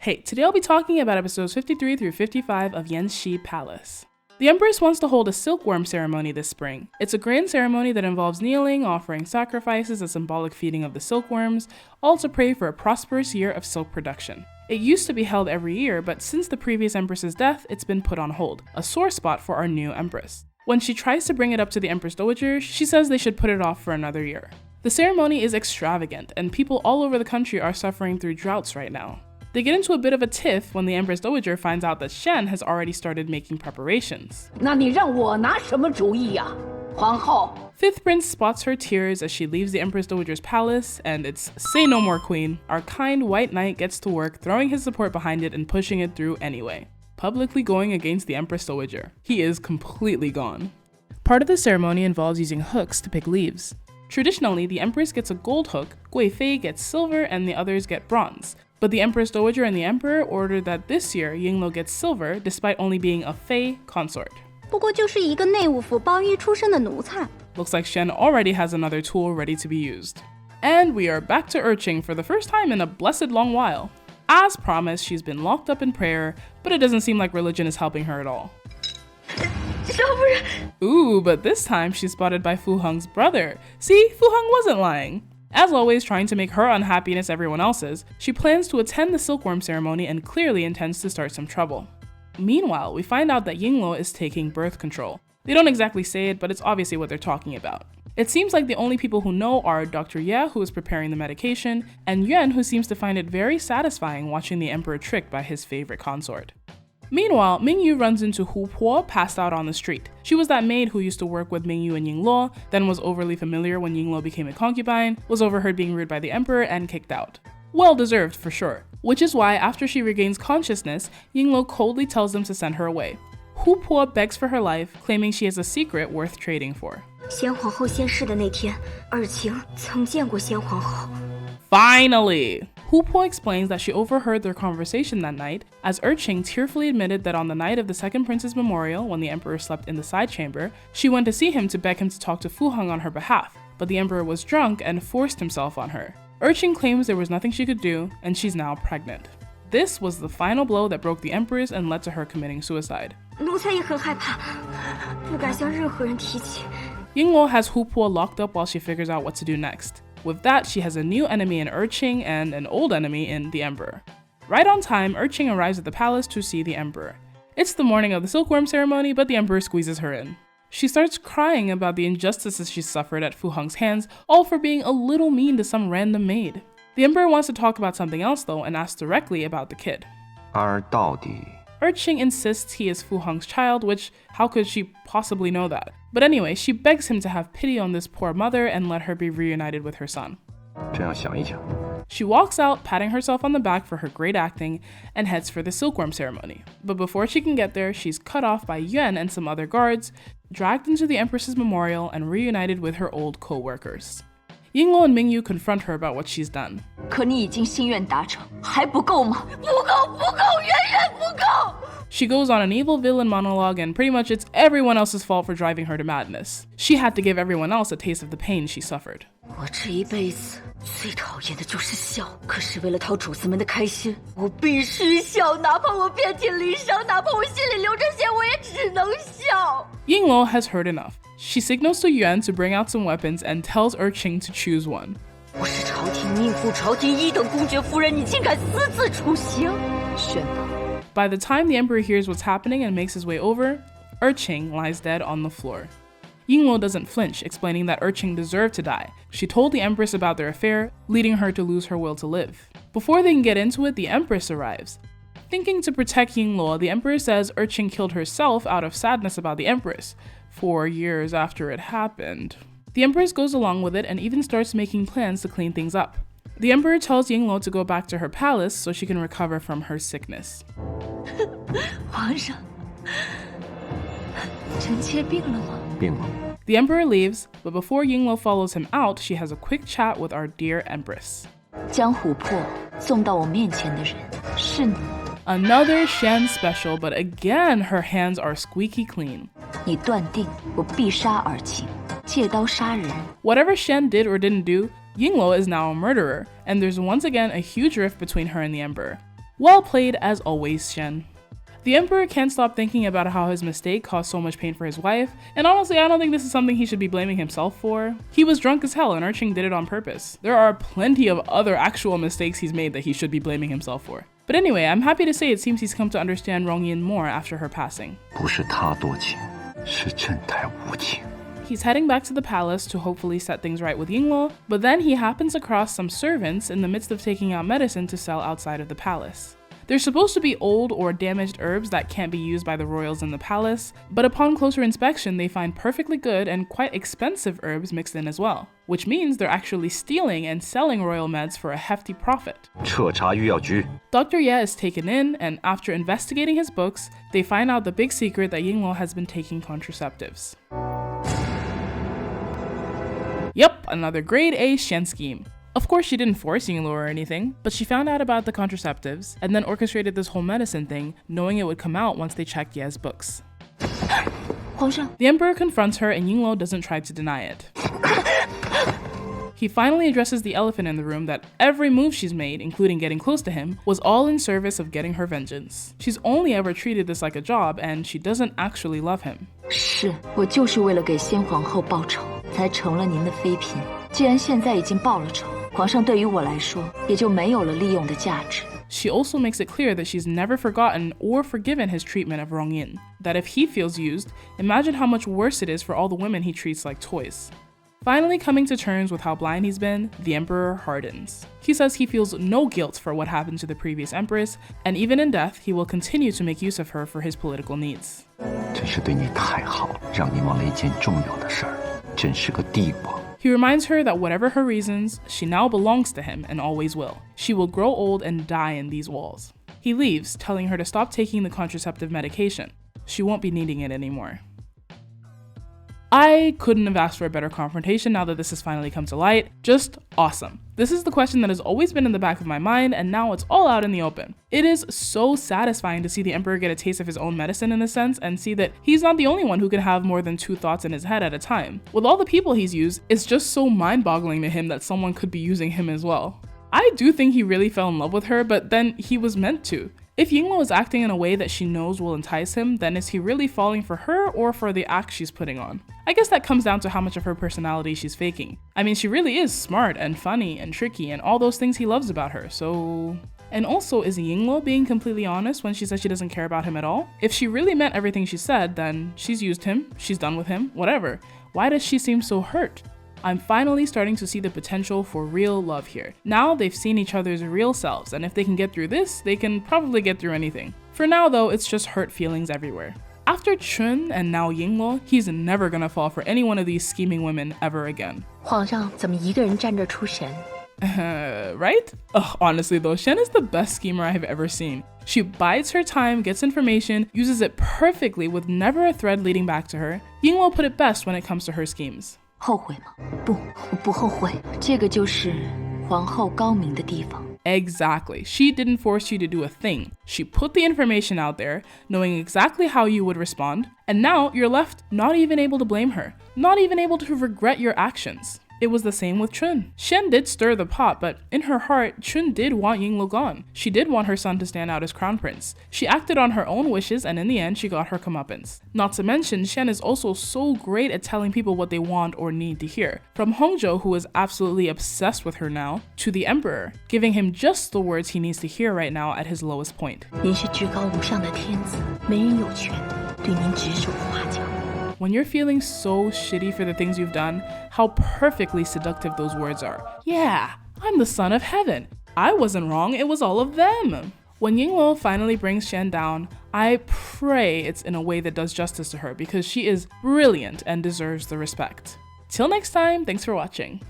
Hey, today I'll be talking about episodes 53 through 55 of YanXi Palace. The Empress wants to hold a silkworm ceremony this spring. It's a grand ceremony that involves kneeling, offering sacrifices, a symbolic feeding of the silkworms, all to pray for a prosperous year of silk production. It used to be held every year, but since the previous Empress's death, it's been put on hold, a sore spot for our new Empress. When she tries to bring it up to the Empress Dowager, she says they should put it off for another year. The ceremony is extravagant, and people all over the country are suffering through droughts right now. They get into a bit of a tiff when the Empress Dowager finds out that Xian has already started making preparations. 那你让我拿什么主意呀，皇后? Fifth Prince spots her tears as she leaves the Empress Dowager's palace, and it's say no more queen. Our kind white knight gets to work throwing his support behind it and pushing it through anyway, publicly going against the Empress Dowager. He is completely gone. Part of the ceremony involves using hooks to pick leaves. Traditionally, the Empress gets a gold hook, Gui Fei gets silver, and the others get bronze. But the Empress Dowager and the Emperor ordered that this year Yingluo gets silver despite only being a Fei consort. 不过就是一个内务府包衣出身的奴才。 Looks like Xian already has another tool ready to be used. And we are back to Erqing for the first time in a blessed long while. As promised, she's been locked up in prayer, but it doesn't seem like religion is helping her at all. Ooh, but this time she's spotted by Fu Hong's brother. See, Fu Hong wasn't lying. As always, trying to make her unhappiness everyone else's, she plans to attend the silkworm ceremony and clearly intends to start some trouble. Meanwhile, we find out that Yingluo is taking birth control. They don't exactly say it, but it's obviously what they're talking about. It seems like the only people who know are Dr. Ye, who is preparing the medication, and Yuan, who seems to find it very satisfying watching the emperor tricked by his favorite consort. Meanwhile, Mingyu runs into Hu Po passed out on the street. She was that maid who used to work with Mingyu and Yingluo, then was overly familiar when Yingluo became a concubine, was overheard being rude by the emperor, and kicked out. Well deserved for sure. Which is why, after she regains consciousness, Yingluo coldly tells them to send her away. Hu Po begs for her life, claiming she has a secret worth trading for. 先皇后仙逝的那天，尔晴曾见过先皇后。 Finally! Hu Po explains that she overheard their conversation that night, as Erqing tearfully admitted that on the night of the second prince's memorial, when the emperor slept in the side chamber, she went to see him to beg him to talk to Fu Hong on her behalf, but the emperor was drunk and forced himself on her. Erqing claims there was nothing she could do, and she's now pregnant. This was the final blow that broke the empress and led to her committing suicide. 奴才也很害怕，不敢向任何人提起。 Yingluo has Hu Po locked up while she figures out what to do next. With that, she has a new enemy in Erqing and an old enemy in the Emperor. Right on time, Erqing arrives at the palace to see the Emperor. It's the morning of the silkworm ceremony, but the Emperor squeezes her in. She starts crying about the injustices she's suffered at Fu Hong's hands, all for being a little mean to some random maid. The Emperor wants to talk about something else though and asks directly about the kid. 而到底 Erqing insists he is Fu Hong's child, which how could she possibly know that? But anyway, she begs him to have pity on this poor mother and let her be reunited with her son. 这样想一想， She walks out, patting herself on the back for her great acting, and heads for the silkworm ceremony. But before she can get there, she's cut off by Yuan and some other guards, dragged into the Empress's memorial, and reunited with her old co-workers. Yingluo and Mingyu confront her about what she's done. 可你已经心愿达成，还不够吗？不够，远远不够。 She goes on an evil villain monologue, and pretty much it's everyone else's fault for driving her to madness. She had to give everyone else a taste of the pain she suffered. 我这一辈子最讨厌的就是笑，可是为了讨主子们的开心，我必须笑，哪怕我遍体鳞伤，哪怕我心里流着血，我也只能笑。 Yingluo has heard enough. She signals to Yuan to bring out some weapons and tells Erqing to choose one. 我是朝廷命妇，朝廷一等公爵夫人，你竟敢私自出行！宣布。 By the time the emperor hears what's happening and makes his way over, Erqing lies dead on the floor. Yingluo doesn't flinch, explaining that Erqing deserved to die. She told the empress about their affair, leading her to lose her will to live. Before they can get into it, the empress arrives. Thinking to protect Yingluo, the emperor says Erqing killed herself out of sadness about the empress, 4 years after it happened. The empress goes along with it and even starts making plans to clean things up. The emperor tells Yingluo to go back to her palace so she can recover from her sickness. 皇上，臣妾病了吗？病了。 The emperor leaves, but before Yingluo follows him out, she has a quick chat with our dear empress. 将琥珀送到我面前的人是你。 Another Xian special, but again her hands are squeaky clean. 你断定我必杀尔晴，借刀杀人。 Whatever Xian did or didn't do, Yingluo is now a murderer, and there's once again a huge rift between her and the emperor. Well played as always, Xian. The Emperor can't stop thinking about how his mistake caused so much pain for his wife, and honestly, I don't think this is something he should be blaming himself for. He was drunk as hell and Erqing did it on purpose. There are plenty of other actual mistakes he's made that he should be blaming himself for. But anyway, I'm happy to say it seems he's come to understand Rongyin more after her passing. 不是他多情，是朕太无情。 He's heading back to the palace to hopefully set things right with Yingluo, but then he happens across some servants in the midst of taking out medicine to sell outside of the palace. They're supposed to be old or damaged herbs that can't be used by the royals in the palace, but upon closer inspection they find perfectly good and quite expensive herbs mixed in as well, which means they're actually stealing and selling royal meds for a hefty profit. 彻查御药局。 Dr. Ye is taken in, and after investigating his books, they find out the big secret that Yingluo has been taking contraceptives. Yep, another grade A Xian scheme. Of course, she didn't force Yingluo or anything, but she found out about the contraceptives and then orchestrated this whole medicine thing, knowing it would come out once they checked Ye's books. 皇上， The Emperor confronts her and Yingluo doesn't try to deny it. He finally addresses the elephant in the room that every move she's made, including getting close to him, was all in service of getting her vengeance. She's only ever treated this like a job, and she doesn't actually love him. 是我就是为了给先皇后报仇，才成了您的妃嫔。既然现在已经报了仇，皇上对于我来说也就没有了利用的价值。 She also makes it clear that she's never forgotten or forgiven his treatment of Rongyin. That if he feels used, imagine how much worse it is for all the women he treats like toys. Finally coming to terms with how blind he's been, the Emperor hardens. He says he feels no guilt for what happened to the previous Empress, and even in death, he will continue to make use of her for his political needs. 朕是对你太好，让你忘了一件重要的事儿。朕是个帝王。 He reminds her that whatever her reasons, she now belongs to him and always will. She will grow old and die in these walls. He leaves, telling her to stop taking the contraceptive medication. She won't be needing it anymore. I couldn't have asked for a better confrontation now that this has finally come to light. Just awesome. This is the question that has always been in the back of my mind, and now it's all out in the open. It is so satisfying to see the Emperor get a taste of his own medicine in a sense, and see that he's not the only one who can have more than 2 thoughts in his head at a time. With all the people he's used, it's just so mind-boggling to him that someone could be using him as well. I do think he really fell in love with her, but then he was meant to. If Yingluo is acting in a way that she knows will entice him, then is he really falling for her or for the act she's putting on? I guess that comes down to how much of her personality she's faking. I mean, she really is smart and funny and tricky and all those things he loves about her, so... And also, is Yingluo being completely honest when she says she doesn't care about him at all? If she really meant everything she said, then she's used him, she's done with him, whatever. Why does she seem so hurt? I'm finally starting to see the potential for real love here. Now they've seen each other's real selves, and if they can get through this, they can probably get through anything. For now though, it's just hurt feelings everywhere. After Chun and now Yingluo, he's never gonna fall for any one of these scheming women ever again. 皇上怎么一个人站这出神？ Right? Ugh, honestly though, Xian is the best schemer I have ever seen. She bides her time, gets information, uses it perfectly with never a thread leading back to her. Yingluo put it best when it comes to her schemes. 后悔吗？不，我不后悔。这个就是皇后高明的地方。 Exactly. She didn't force you to do a thing. She put the information out there, knowing exactly how you would respond, and now you're left not even able to blame her, not even able to regret your actions. It was the same with Chun. Xian did stir the pot, but in her heart, Chun did want Yingluo gone. She did want her son to stand out as crown prince. She acted on her own wishes, and in the end, she got her comeuppance. Not to mention, Xian is also so great at telling people what they want or need to hear. From Hongzhou, who is absolutely obsessed with her now, to the Emperor, giving him just the words he needs to hear right now at his lowest point. 您是至高无上的天子，没人有权对您指手画脚。 When you're feeling so shitty for the things you've done, how perfectly seductive those words are. Yeah, I'm the son of heaven. I wasn't wrong, it was all of them. When Yingluo finally brings Xian down, I pray it's in a way that does justice to her because she is brilliant and deserves the respect. Till next time, thanks for watching.